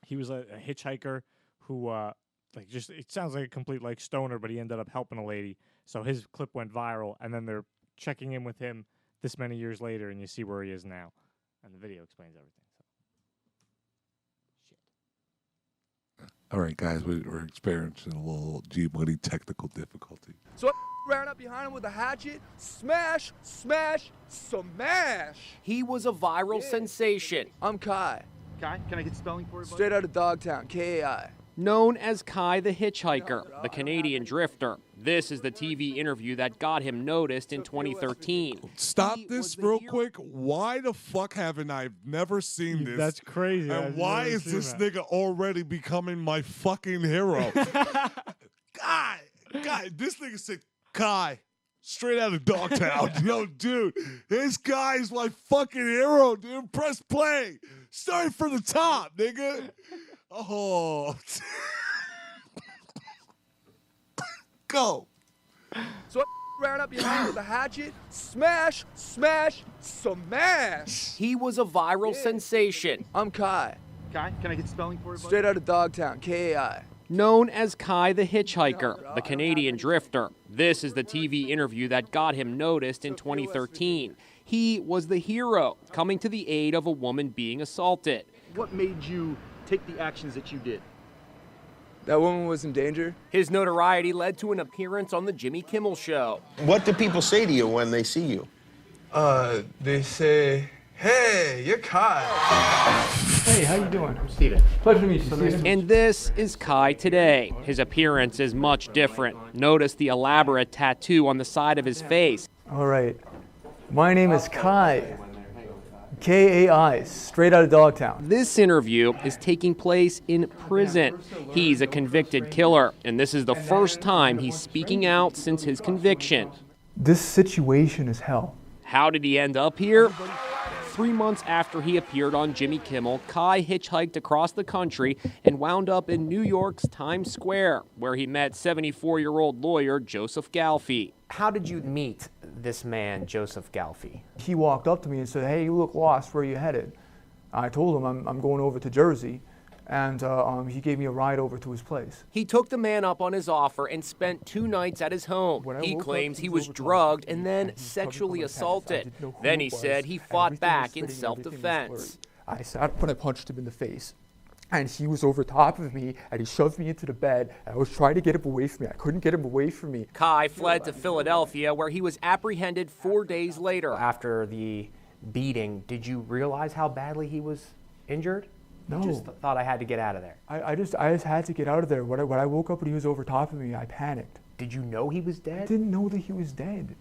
He was a hitchhiker who, like, just it sounds like a complete like stoner, but he ended up helping a lady. So his clip went viral, and then they're checking in with him this many years later, and you see where he is now, and the video explains everything. So. Shit. All right, guys, we're experiencing a little G-Money technical difficulty. So I ran up behind him with a hatchet, smash, smash, smash. He was a viral sensation. I'm Kai. Kai, can I get spelling for you, buddy? Straight out of Dogtown, K-A-I. Known as Kai the Hitchhiker, the Canadian drifter. This is the TV interview that got him noticed in 2013. Stop this real quick. Why the fuck haven't I never seen this? That's crazy. And why is this nigga already becoming my fucking hero? Guy, this nigga said, Kai, straight out of Dogtown. Yo, dude, this guy's my fucking hero, dude. Press play. Start from the top, nigga. Oh. Go. So I ran up behind him with a hatchet, smash, smash, smash. He was a viral sensation. I'm Kai. Kai, can I get spelling for you, buddy? Straight out of Dogtown, K-A-I. Known as Kai the Hitchhiker, the Canadian drifter. This is the TV interview that got him noticed in 2013. He was the hero, coming to the aid of a woman being assaulted. What made you take the actions that you did? That woman was in danger. His notoriety led to an appearance on the Jimmy Kimmel Show. What do people say to you when they see you? They say, hey, you're Kai. Hey, how you doing? I'm Steven. Pleasure to meet you, Steven. And this is Kai today. His appearance is much different. Notice the elaborate tattoo on the side of his face. All right. My name is Kai. K-A-I, straight out of Dogtown. This interview is taking place in prison. He's a convicted killer, and this is the first time he's speaking out since his conviction. This situation is hell. How did he end up here? 3 months after he appeared on Jimmy Kimmel, Kai hitchhiked across the country and wound up in New York's Times Square, where he met 74-year-old lawyer Joseph Galfi. How did you meet this man, Joseph Galfi? He walked up to me and said, hey, you look lost. Where are you headed? I told him I'm going over to Jersey, and he gave me a ride over to his place. He took the man up on his offer and spent 2 nights at his home. He claims he was drugged and then sexually assaulted. Then he said he fought back in self-defense. I sat up and I punched him in the face. And he was over top of me, and he shoved me into the bed. I was trying to get him away from me. I couldn't get him away from me. Kai fled to Philadelphia, where he was apprehended 4 days later. After the beating, did you realize how badly he was injured? No. You just thought I had to get out of there. I just had to get out of there. When I woke up and he was over top of me, I panicked. Did you know he was dead? I didn't know that he was dead.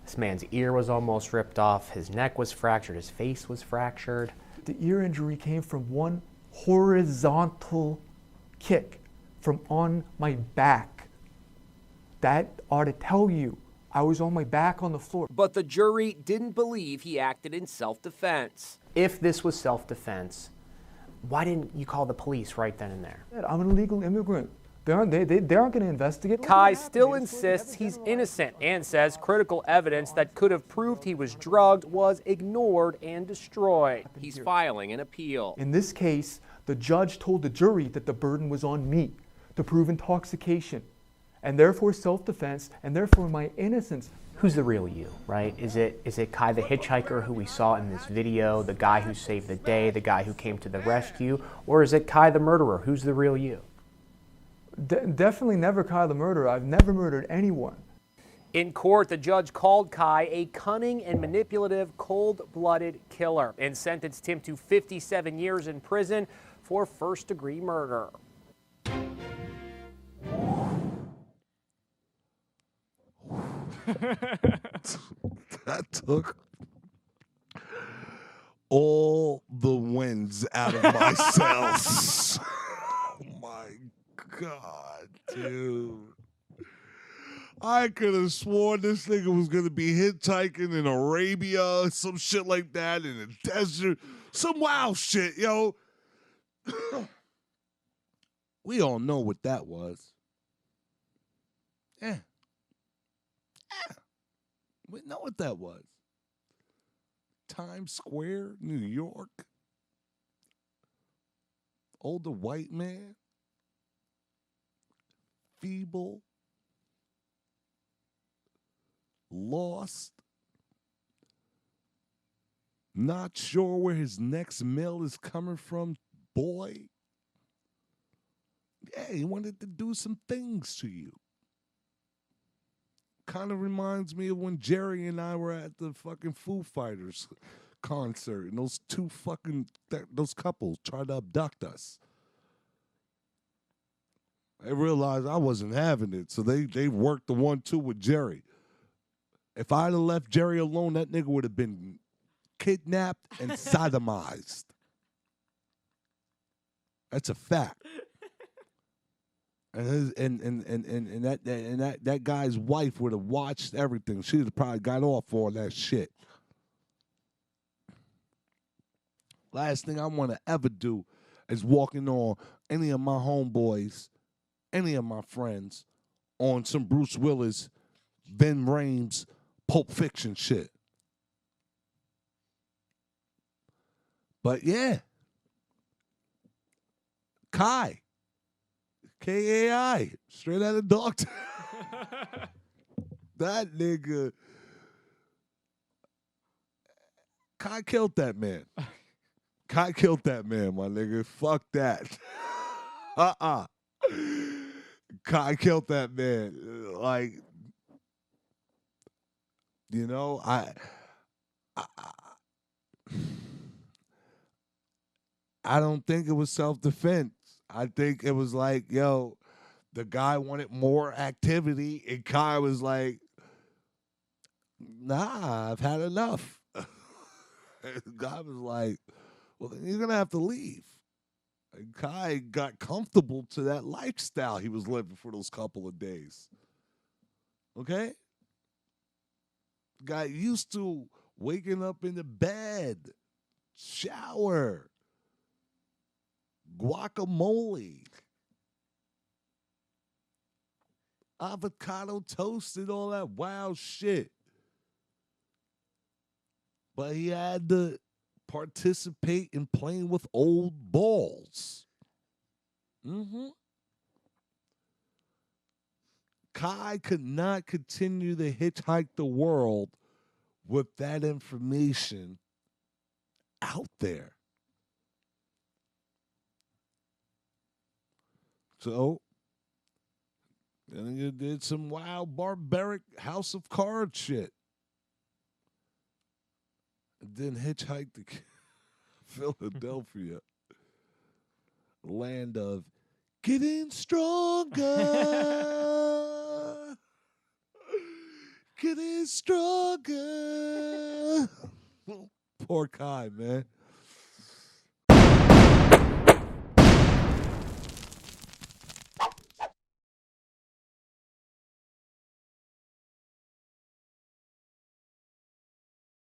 This man's ear was almost ripped off. His neck was fractured. His face was fractured. The ear injury came from one horizontal kick from on my back. That ought to tell you I was on my back on the floor. But the jury didn't believe he acted in self-defense. If this was self-defense, why didn't you call the police right then and there? I'm an illegal immigrant. They aren't going to investigate. Kai still insists he's innocent and says critical evidence that could have proved he was drugged was ignored and destroyed. He's filing an appeal. In this case, the judge told the jury that the burden was on me to prove intoxication, and therefore self-defense, and therefore my innocence. Who's the real you, right? Is it Kai the hitchhiker who we saw in this video, the guy who saved the day, the guy who came to the rescue, or is it Kai the murderer? Who's the real you? Definitely never Kai the murderer. I've never murdered anyone. In court, the judge called Kai a cunning and manipulative, cold-blooded killer and sentenced him to 57 years in prison for first-degree murder. That took all the winds out of my cells. Oh my God, dude. I could have sworn this nigga was going to be hitchhiking in Arabia or some shit like that, in the desert. Some wild shit, yo. We all know what that was. Yeah. We know what that was. Times Square, New York. older white man, feeble, lost, not sure where his next meal is coming from, boy. Yeah, he wanted to do some things to you. Kind of reminds me of when Jerry and I were at the fucking Foo Fighters concert and those couples tried to abduct us. They realized I wasn't having it, so they worked the 1-2 with Jerry. If I'd have left Jerry alone, that nigga would have been kidnapped and sodomized. That's a fact. And that guy's wife would have watched everything. She'd have probably got off all that shit. Last thing I want to ever do is walking on any of my homeboys, any of my friends, on some Bruce Willis, Ben Rames, Pulp Fiction shit. But yeah, Kai, Kai, straight out of Dogtown. That nigga, Kai killed that man. Kai killed that man, my nigga. Fuck that. Kai killed that man. Like, you know, I don't think it was self-defense. I think it was like, yo, the guy wanted more activity, and Kai was like, nah, I've had enough. And the guy was like, well, then you're going to have to leave. And Kai got comfortable to that lifestyle he was living for those couple of days. Okay? Got used to waking up in the bed, shower, guacamole, avocado toast, and all that wild shit. But he had to participate in playing with old balls. Kai could not continue to hitchhike the world with that information out there. So, then you did some wild, barbaric House of Cards shit. And then hitchhiked to Philadelphia, land of getting stronger. Getting stronger. Poor Kai, man.